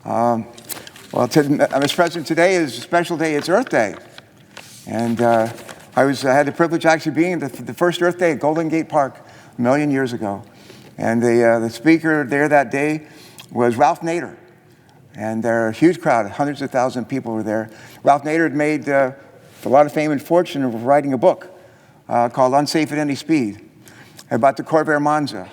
Well, Mr. President, today is a special day. It's Earth Day. And I had the privilege of actually being at the first Earth Day at Golden Gate Park a million years ago. And the speaker there that day was Ralph Nader. And there were a huge crowd, hundreds of thousands of people were there. Ralph Nader had made a lot of fame and fortune of writing a book called Unsafe at Any Speed about the Corvair Monza.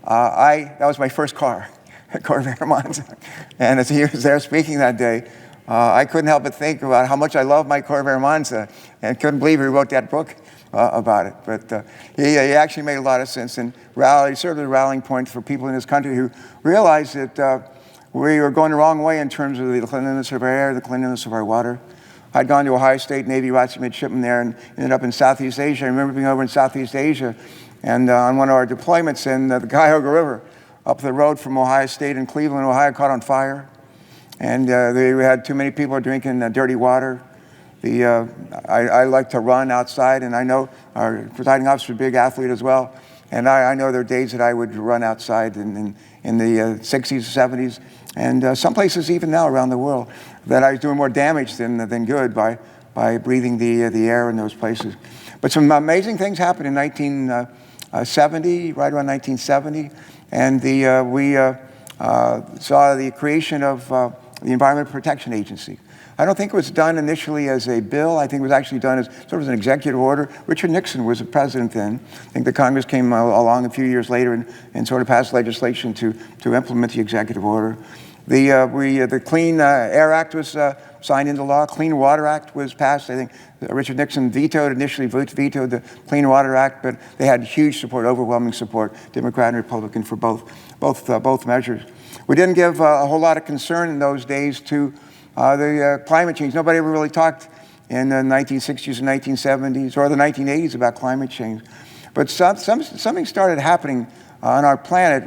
That was my first car, a Corvair Monza. And as he was there speaking that day, I couldn't help but think about how much I love my Corvair Monza, and couldn't believe he wrote that book about it. But he actually made a lot of sense, and served as a rallying point for people in this country who realized that we were going the wrong way in terms of the cleanliness of our air, the cleanliness of our water. I'd gone to Ohio State Navy, ROTC midshipman there, and ended up in Southeast Asia. I remember being over in Southeast Asia and on one of our deployments, and the Cuyahoga River up the road from Ohio State in Cleveland, Ohio, caught on fire. And they had too many people drinking dirty water. I like to run outside, and I know our presiding officer is a big athlete as well. And I know there are days that I would run outside in the 60s, 70s, and some places even now around the world, that I was doing more damage than good by breathing the air in those places. But some amazing things happened in 1970, right around 1970, and we saw the creation of the Environmental Protection Agency. I don't think it was done initially as a bill. I think it was actually done as sort of an executive order. Richard Nixon was the president then. I think the Congress came along a few years later and sort of passed legislation to implement the executive order. The Clean Air Act was signed into law. Clean Water Act was passed. I think Richard Nixon initially vetoed the Clean Water Act, but they had huge support, overwhelming support, Democrat and Republican, for both measures. We didn't give a whole lot of concern in those days to the climate change. Nobody ever really talked in the 1960s and 1970s or the 1980s about climate change. But something started happening on our planet.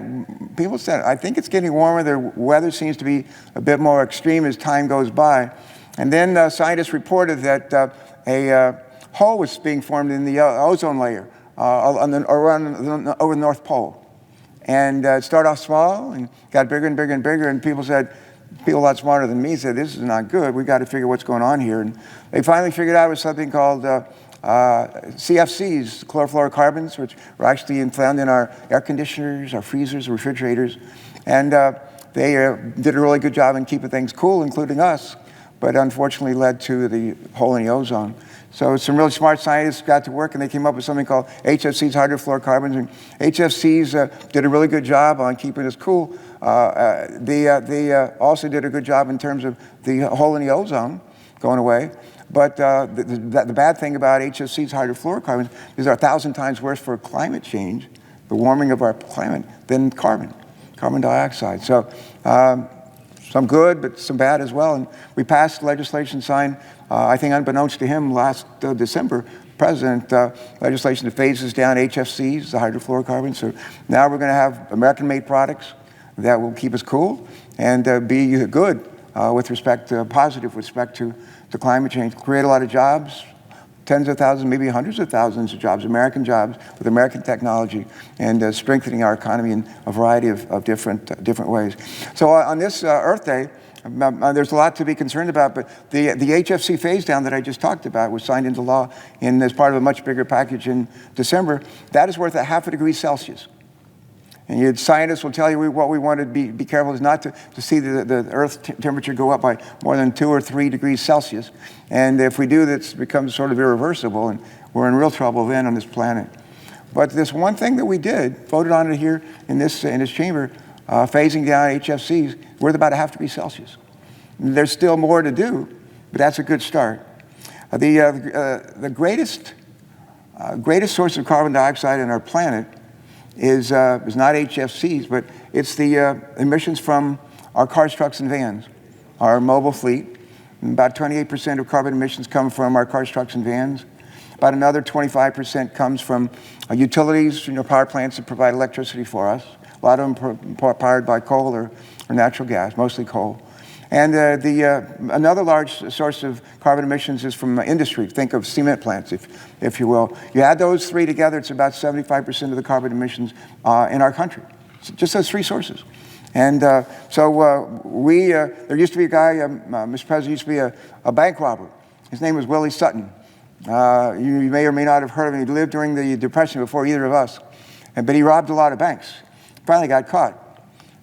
People said, I think it's getting warmer. The weather seems to be a bit more extreme as time goes by. And then scientists reported that a hole was being formed in the ozone layer over the North Pole. And it started off small and got bigger and bigger and bigger. And people a lot smarter than me said, this is not good. We've got to figure what's going on here. And they finally figured out it was something called CFCs, chlorofluorocarbons, which are actually found in our air conditioners, our freezers, refrigerators. And they did a really good job in keeping things cool, including us, but unfortunately led to the hole in the ozone. So some really smart scientists got to work, and they came up with something called HFCs, hydrofluorocarbons. And HFCs did a really good job on keeping us cool. They also did a good job in terms of the hole in the ozone going away. But the bad thing about HFCs, hydrofluorocarbons, is they're 1,000 times worse for climate change, the warming of our climate, than carbon dioxide. So some good, but some bad as well. And we passed legislation signed, I think unbeknownst to him, last December, President, legislation that phases down HFCs, the hydrofluorocarbons. So now we're going to have American-made products that will keep us cool and be good positive with respect to climate change, create a lot of jobs, tens of thousands, maybe hundreds of thousands of jobs, American jobs with American technology, and strengthening our economy in a variety of different ways. So on this Earth Day, there's a lot to be concerned about, but the HFC phase down that I just talked about was signed into law as part of a much bigger package in December. That is worth 0.5 degrees Celsius. And scientists will tell you what we want to be careful is not to see the Earth's temperature go up by more than 2 or 3 degrees Celsius. And if we do, that becomes sort of irreversible, and we're in real trouble then on this planet. But this one thing that we did, voted on it here in this chamber, phasing down HFCs, worth about 0.5 degrees Celsius. There's still more to do, but that's a good start. The greatest source of carbon dioxide on our planet is not HFCs, but it's the emissions from our cars, trucks, and vans, our mobile fleet. And about 28% of carbon emissions come from our cars, trucks, and vans. About another 25% comes from utilities, power plants that provide electricity for us. A lot of them powered by coal or natural gas, mostly coal. And another large source of carbon emissions is from industry. Think of cement plants, if you will. You add those three together, it's about 75% of the carbon emissions in our country. Just those three sources. And there used to be a guy, Mr. President, used to be a bank robber. His name was Willie Sutton. You may or may not have heard of him. He lived during the Depression before either of us. But he robbed a lot of banks. Finally got caught.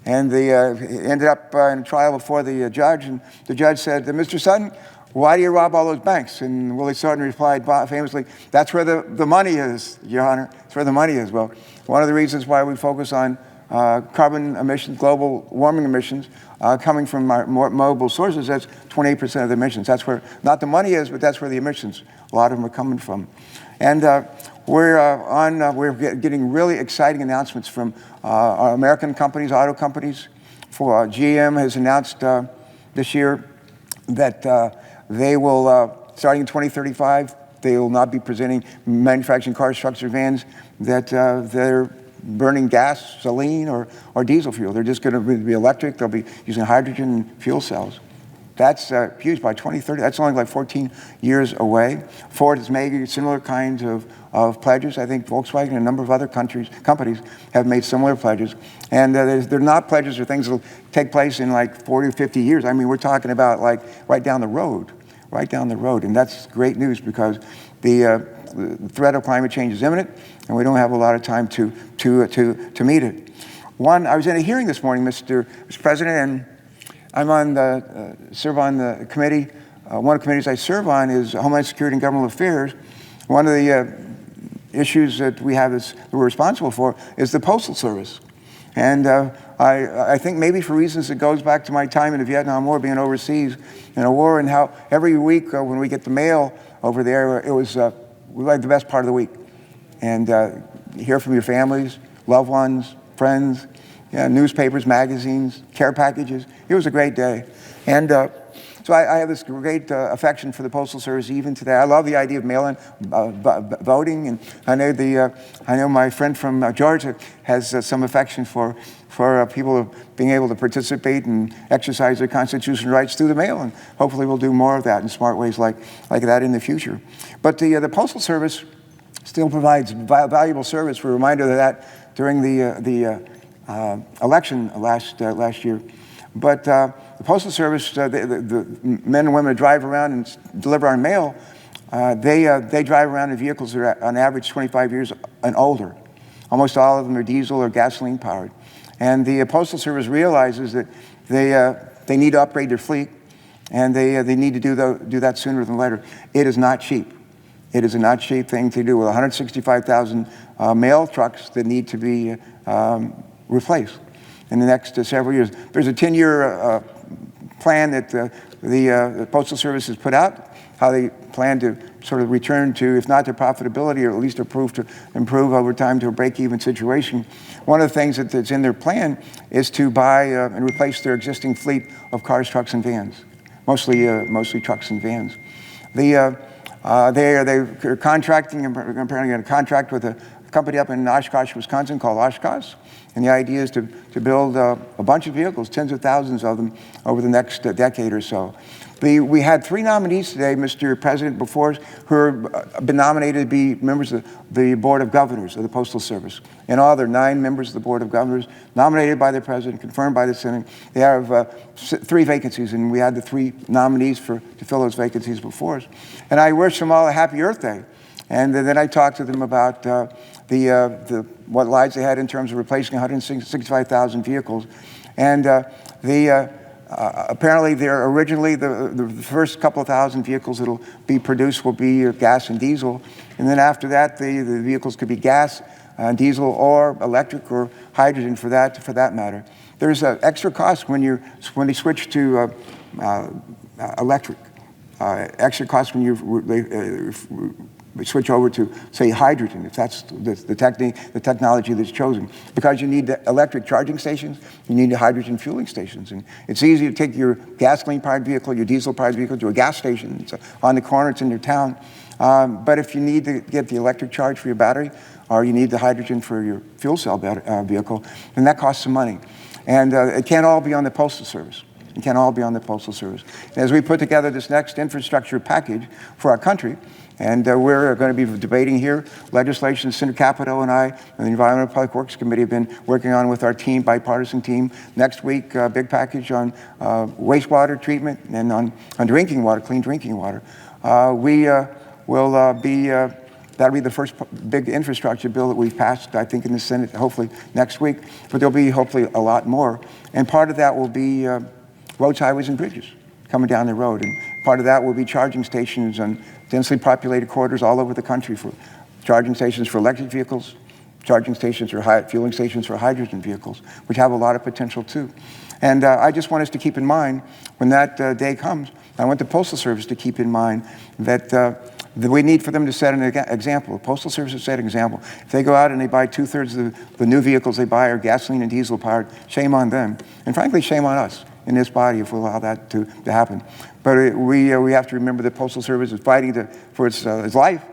And he ended up in a trial before the judge. And the judge said, Mr. Sutton, why do you rob all those banks? And Willie Sutton replied famously, that's where the money is, Your Honor. That's where the money is. Well, one of the reasons why we focus on carbon emissions, global warming emissions, coming from our mobile sources, that's 28% of the emissions. That's where, not the money is, but that's where the emissions, a lot of them are coming from. And we're getting really exciting announcements from our American companies, auto companies. For GM has announced this year that they will, starting in 2035, they will not be manufacturing cars, trucks, or vans that they're burning gasoline or diesel fuel. They're just going to be electric. They'll be using hydrogen fuel cells. That's huge. By 2030, that's only like 14 years away. Ford has made similar kinds of pledges. I think Volkswagen and a number of other companies have made similar pledges. And they're not pledges or things that will take place in like 40 or 50 years. I mean, we're talking about like right down the road. And that's great news because the threat of climate change is imminent, and we don't have a lot of time to meet it. I was in a hearing this morning, Mr. President, and I'm serve on the committee. One of the committees I serve on is Homeland Security and Governmental Affairs. One of the issues that we have that we're responsible for is the Postal Service. And I think maybe for reasons that goes back to my time in the Vietnam War, being overseas in a war, and how every week when we get the mail over there, it was like the best part of the week. And hear from your families, loved ones, friends, newspapers, magazines, care packages. It was a great day. And so I have this great affection for the Postal Service even today. I love the idea of mail-in voting, and I know my friend from Georgia has some affection for people being able to participate and exercise their constitutional rights through the mail, and hopefully we'll do more of that in smart ways like that in the future. But the Postal Service still provides valuable service. We're reminded of that during the election last year. But the Postal Service, the men and women who drive around and deliver our mail, they drive around in vehicles that are on average 25 years and older. Almost all of them are diesel or gasoline powered. And the Postal Service realizes that they need to upgrade their fleet, and they need to do that sooner than later. It is not cheap. It is a not cheap thing to do with 165,000 mail trucks that need to be replaced in the next several years. There's a 10-year plan that the Postal Service has put out, how they plan to sort of return to, if not to profitability, or at least improve over time to a break-even situation. One of the things that's in their plan is to buy and replace their existing fleet of cars, trucks, and vans, mostly trucks and vans. They're contracting, and apparently going to contract with a company up in Oshkosh, Wisconsin called Oshkosh. And the idea is to build a bunch of vehicles, tens of thousands of them, over the next decade or so. We had 3 nominees today, Mr. President, before us, who have been nominated to be members of the Board of Governors of the Postal Service. In all, there are 9 members of the Board of Governors, nominated by the President, confirmed by the Senate. They have 3 vacancies, and we had the 3 nominees to fill those vacancies before us. And I wish them all a happy Earth Day. And then I talked to them about what lives they had in terms of replacing 165,000 vehicles. And apparently they're originally the first couple of thousand vehicles that'll be produced will be gas and diesel. And then after that, the vehicles could be gas, diesel, or electric, or hydrogen for that matter. There's an extra cost when you switch to electric. Extra cost when we switch over to, say, hydrogen, if that's the technology that's chosen. Because you need the electric charging stations, you need the hydrogen fueling stations. And it's easy to take your gasoline-powered vehicle, your diesel-powered vehicle to a gas station. It's on the corner, it's in your town. But if you need to get the electric charge for your battery, or you need the hydrogen for your fuel cell vehicle, then that costs some money. And it can't all be on the Postal Service. It can't all be on the Postal Service. And as we put together this next infrastructure package for our country, and we're going to be debating here legislation Senator Capito and I and the Environmental and Public Works Committee have been working on with our team, bipartisan team. Next week, a big package on wastewater treatment and on drinking water, clean drinking water. That'll be the first big infrastructure bill that we've passed, I think, in the Senate, hopefully next week. But there'll be hopefully a lot more. And part of that will be roads, highways, and bridges coming down the road. And part of that will be charging stations on densely populated corridors all over the country, for charging stations for electric vehicles, charging stations or fueling stations for hydrogen vehicles, which have a lot of potential too. And I just want us to keep in mind when that day comes, I want the Postal Service to keep in mind that we need for them to set an example. The Postal Service has set an example. If they go out and they buy 2/3 of the new vehicles they buy are gasoline and diesel powered, shame on them. And frankly, shame on us in this body if we allow that to happen. But we have to remember the Postal Service is fighting for its life,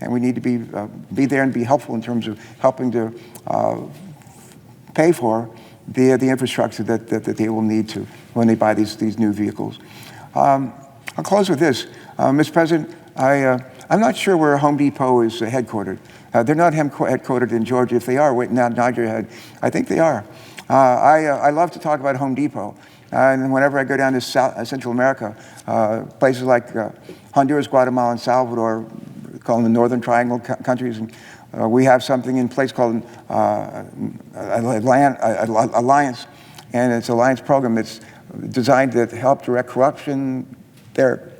and we need to be there and be helpful in terms of helping to pay for the infrastructure that they will need to when they buy these new vehicles. I'll close with this. Mr. President, I'm not sure where Home Depot is headquartered. They're not headquartered in Georgia. If they are, wait, now nod your head. I think they are. I love to talk about Home Depot. And whenever I go down to Central America, places like Honduras, Guatemala, and Salvador, call them the Northern Triangle countries, and we have something in place called Alliance, and it's an alliance program that's designed to help direct corruption there,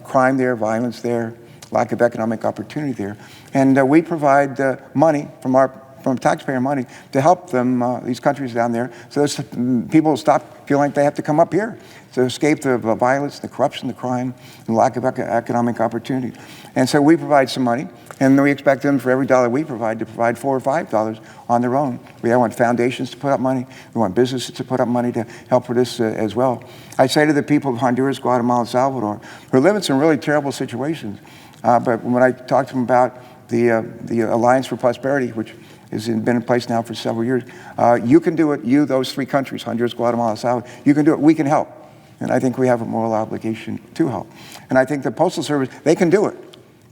crime there, violence there, lack of economic opportunity there. And we provide money from taxpayer money to help them, these countries down there, so that people stop feeling like they have to come up here to escape the violence, the corruption, the crime, and lack of economic opportunity. And so we provide some money, and we expect them for every dollar we provide to provide $4 or5 on their own. We want foundations to put up money. We want businesses to put up money to help with this as well. I say to the people of Honduras, Guatemala, and Salvador, who live in some really terrible situations, but when I talk to them about the Alliance for Prosperity, which has been in place now for several years, you can do it, those three countries, Honduras, Guatemala, Salvador, you can do it, we can help. And I think we have a moral obligation to help. And I think the Postal Service, they can do it.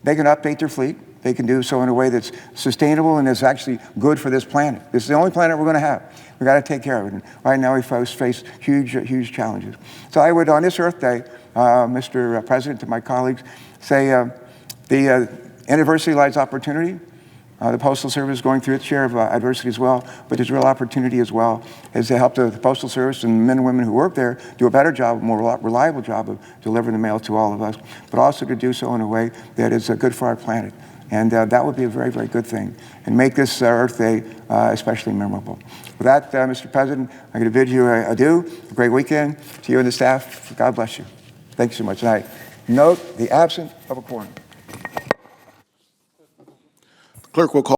They can update their fleet. They can do so in a way that's sustainable and is actually good for this planet. This is the only planet we're going to have. We've got to take care of it. And right now we face huge challenges. So I would, on this Earth Day, Mr. President, to my colleagues, say the adversity lies opportunity. The Postal Service is going through its share of adversity as well, but there's real opportunity as well, is to help the Postal Service and men and women who work there do a better job, a more reliable job of delivering the mail to all of us, but also to do so in a way that is good for our planet. And that would be a very, very good thing, and make this Earth Day especially memorable. With that, Mr. President, I'm going to bid you adieu, a great weekend to you and the staff. God bless you. Thank you so much. And I note the absence of a quorum. Clerk will call.